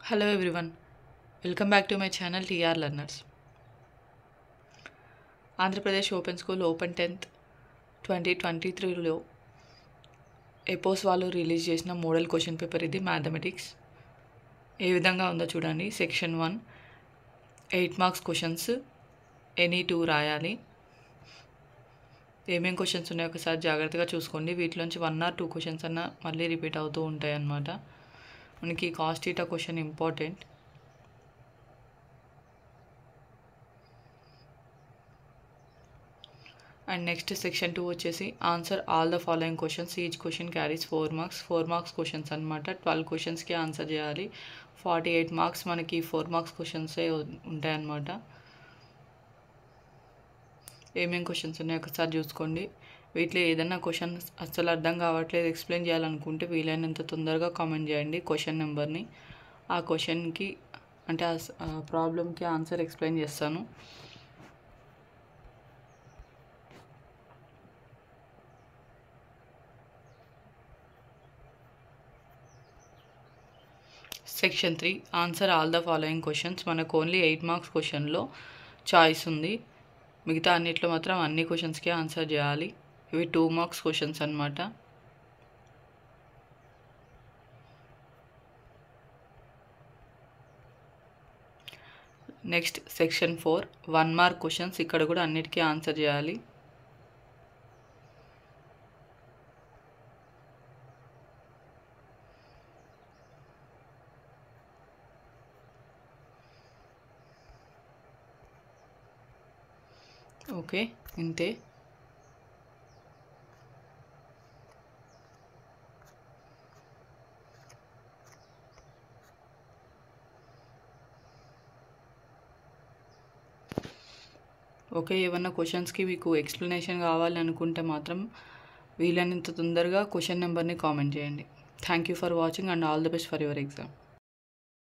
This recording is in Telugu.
Hello everyone, welcome back to my channel TR Learners. Andhra Pradesh open school open 10th 2023లో ఎపోస్ వాళ్ళు రిలీజ్ చేసిన మోడల్ క్వశ్చన్ పేపర్ ఇది మ్యాథమెటిక్స్. ఏ విధంగా ఉందో చూడండి. సెక్షన్ 1 8 మార్క్స్ క్వశ్చన్స్ ఎనీ 2 రాయాలి. ఏమేం క్వశ్చన్స్ ఉన్నాయో ఒకసారి జాగ్రత్తగా చూసుకోండి. వీటిలోంచి 1 or 2 క్వశ్చన్స్ అన్న మళ్ళీ రిపీట్ అవుతూ ఉంటాయి అన్నమాట. మనకి cost theta question important. And next section 2 వచ్చేసి answer all the following questions, each question carries 4 marks. 4 marks questions అనమాట. 12 క్వశ్చన్స్కి ఆన్సర్ చేయాలి. 48 మార్క్స్ మనకి 4 మార్క్స్ క్వశ్చన్సే ఉంటాయన్నమాట. ఏమేం క్వశ్చన్స్ ఉన్నాయో ఒకసారి చూసుకోండి. వీటిలో ఏదైనా క్వశ్చన్ అస్సలు అర్థం కావట్లేదు, ఎక్స్ప్లెయిన్ చేయాలనుకుంటే వీలైనంత తొందరగా కామెంట్ చేయండి క్వశ్చన్ నెంబర్ని. ఆ క్వశ్చన్కి అంటే ఆ ప్రాబ్లమ్కి ఆన్సర్ ఎక్స్ప్లెయిన్ చేస్తాను. Section 3 answer all the following questions. మనకు ఓన్లీ 8 మార్క్స్ క్వశ్చన్లో చాయిస్ ఉంది. మిగతా అన్నిట్లో మాత్రం అన్ని క్వశ్చన్స్కి ఆన్సర్ చేయాలి. ఇవి 2 మార్క్స్ క్వశ్చన్స్ అన్నమాట. Next section 4 1 mark questions. ఇక్కడ కూడా అన్నిటికీ ఆన్సర్ చేయాలి. ఓకే, ఇంతే. ఓకే, ఏమన్నా క్వశ్చన్స్కి మీకు ఎక్స్ప్లెనేషన్ కావాలి అనుకుంటే మాత్రం వీలైనంత తొందరగా క్వశ్చన్ నెంబర్ని కామెంట్ చేయండి. Thank you for watching and all the best for your exam.